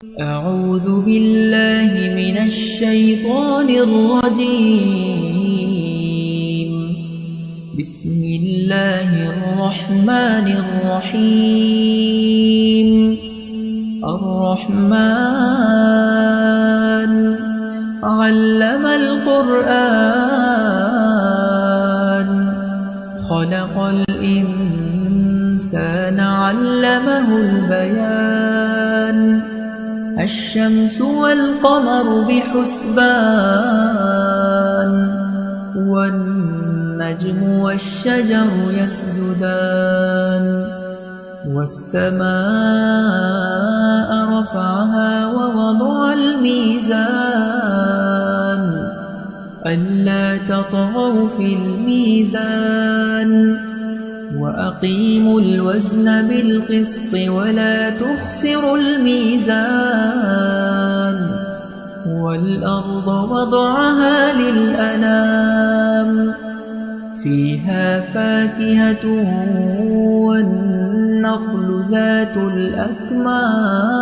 أعوذ بالله من الشيطان الرجيم. بسم الله الرحمن الرحيم. الرحمن علم القرآن خلق الإنسان علمه البيان. الشمس والقمر بحسبان والنجم والشجر يسجدان. والسماء رفعها ووضع الميزان ألا تطغوا في الميزان وأقيموا الوزن بالقسط ولا تخسروا الميزان. والأرض وضعها للأنام فيها فاكهة والنخل ذات الأكمام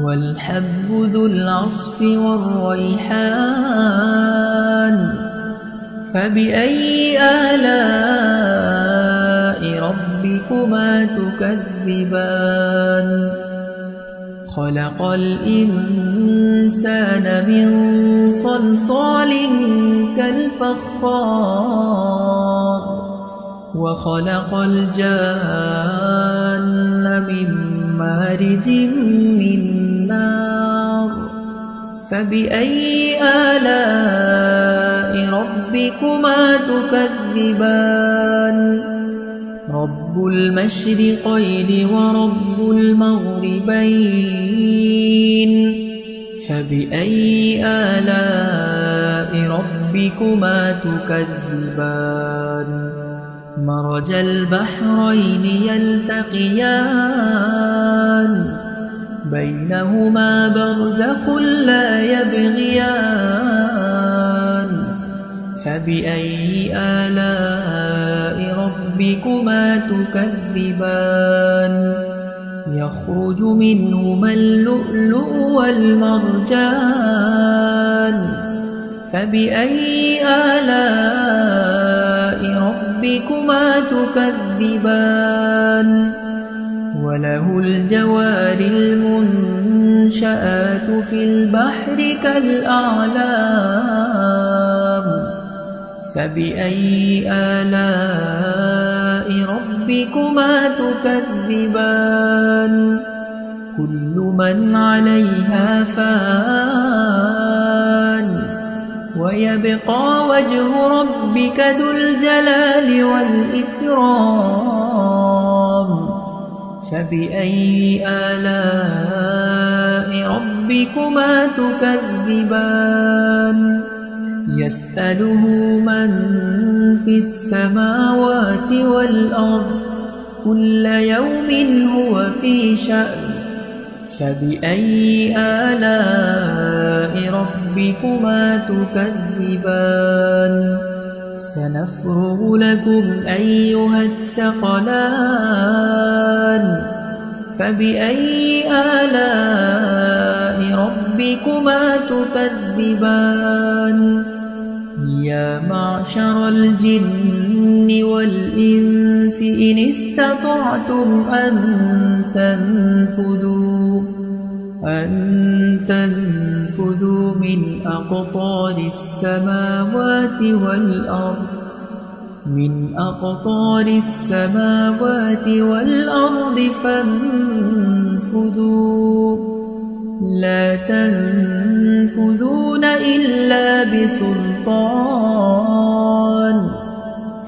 والحب ذو العصف والريحان. فبأي آلاء ربكما تكذبان؟ خلق الإنسان من صلصال كالفخار وخلق الجان من مارج من نار. فبأي آلاء ربكما تكذبان؟ رب المشرقين ورب المغربين. فبأي آلاء ربكما تكذبان؟ مرج البحرين يلتقيان بينهما برزخ لا يبغيان. فبأي آلاء ربكما تكذبان؟ يخرج منهما اللؤلؤ والمرجان. فبأي آلاء ربكما تكذبان؟ وله الجوار المنشآت في البحر كالأعلام. فبأي آلاء ربكما تكذبان؟ كل من عليها فان ويبقى وجه ربك ذو الجلال والإكرام. فبأي آلاء ربكما تكذبان؟ يسأله من في السماوات والأرض كل يوم هو في شأن. فبأي آلاء ربكما تكذبان؟ سنفرغ لكم أيها الثقلان. فبأي آلاء ربكما تكذبان؟ يا معشر الجن والإنس إن استطعتم أن تنفذوا من أقطار السماوات والأرض فانفذوا لا تنفذون إلا بسلطان.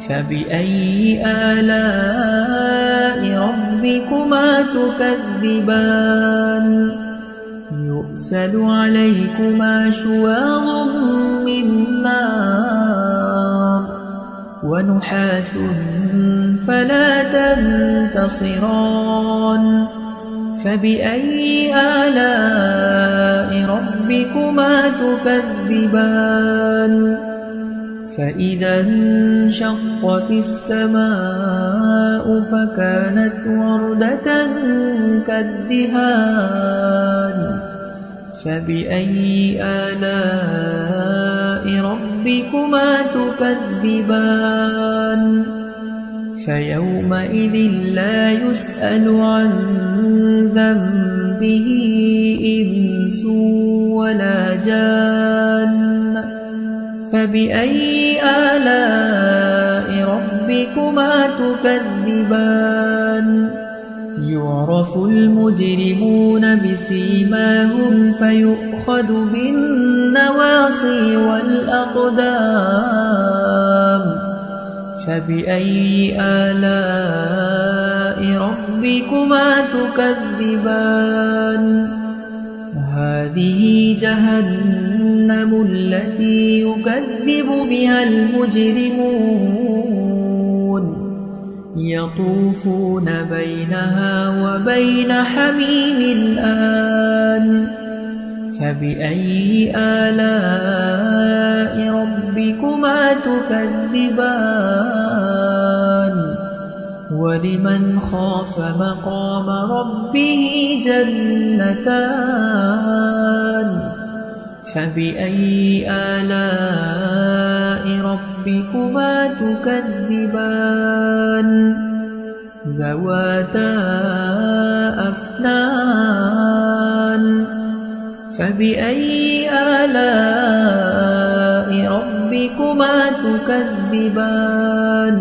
فبأي آلاء ربكما تكذبان؟ يرسل عليكما شواظ من نار ونحاس فلا تنتصران. فبأي آلاء ربكما تكذبان؟ فإذا انشقت السماء فكانت وردة كالدهان فبأي آلاء ربكما تكذبان فيومئذ لا يسأل عن ذنبه إنس ولا جان فبأي آلاء ربكما تكذبان يعرف المجرمون بسيماهم فيؤخذ بالنواصي والأقدام فبأي آلاء ربكما تكذبان هذه جهنم التي يكذب بها المجرمون يطوفون بينها وبين حميم آن فبأي آلاء ربكما تكذبان ولمن خاف مقام ربه جنتان فبأي آلاء ربكما تكذبان ذواتا أفنان فبأي آلاء ربكما تكذبان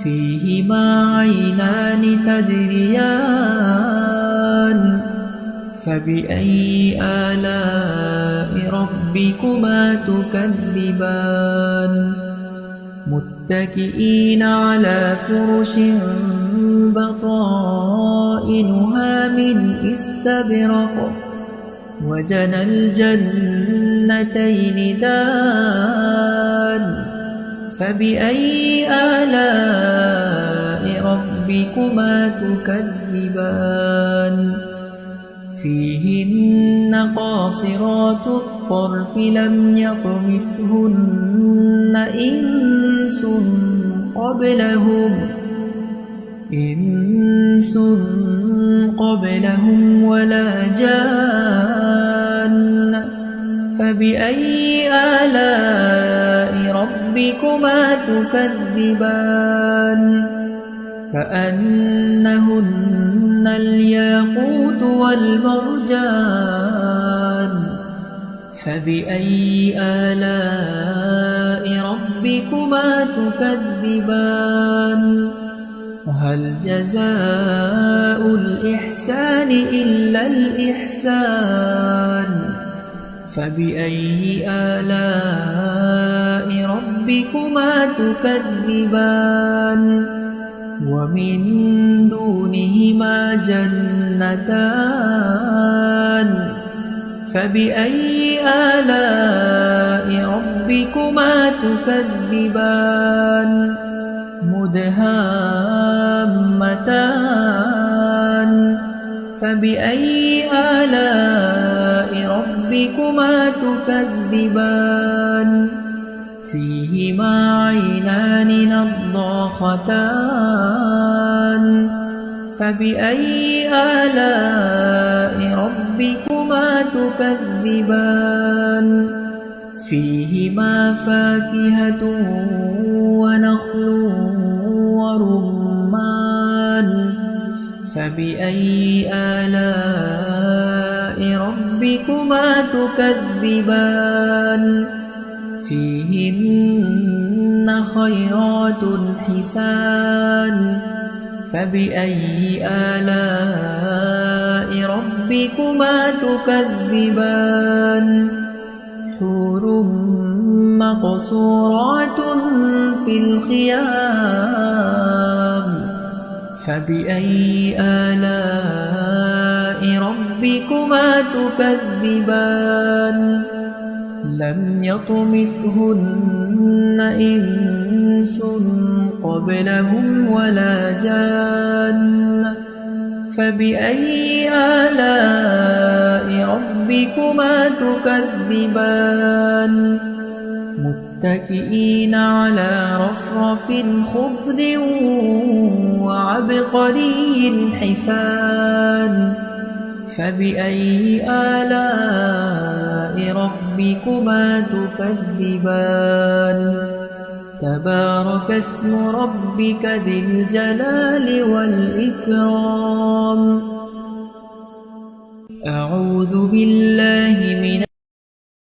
فيهما عينان تجريان فبأي آلاء ربكما تكذبان متكئين على فرش بطائنها من استبرق وجنى الجنتين دان فبأي آلاء ربكما تكذبان فيهن قاصرات الطرف لم يطمثهن إنس قبلهم ولا جان فبأي آلاء ربكما تكذبان كأنهن الياقوت والمرجان فبأي آلاء ربكما تكذبان هل جزاء الإحسان إلا الإحسان فبأي آلاء ربكما تكذبان ومن دونهما جنتان فبأي آلاء ربكما تكذبان مدهامتان فبأي آلاء ربكما تكذبان فيهما عينان نضاختان فبأي آلاء ربكما تكذبان فيهما فاكهة ونخل ورمان فبأي آلاء ربكما تكذبان فيهن خيرات حسان فبأي آلاء ربكما تكذبان حور مقصورات في الخيام فبأي آلاء ربكما تكذبان لم يطمثهن إنس قبلهم ولا جان فبأي آلاء ربكما تكذبان متكئين على رفرف خضر وعبقري حسان فبأي آلاء ربكما تكذبان تبارك اسم ربك ذي الجلال والإكرام أعوذ بالله من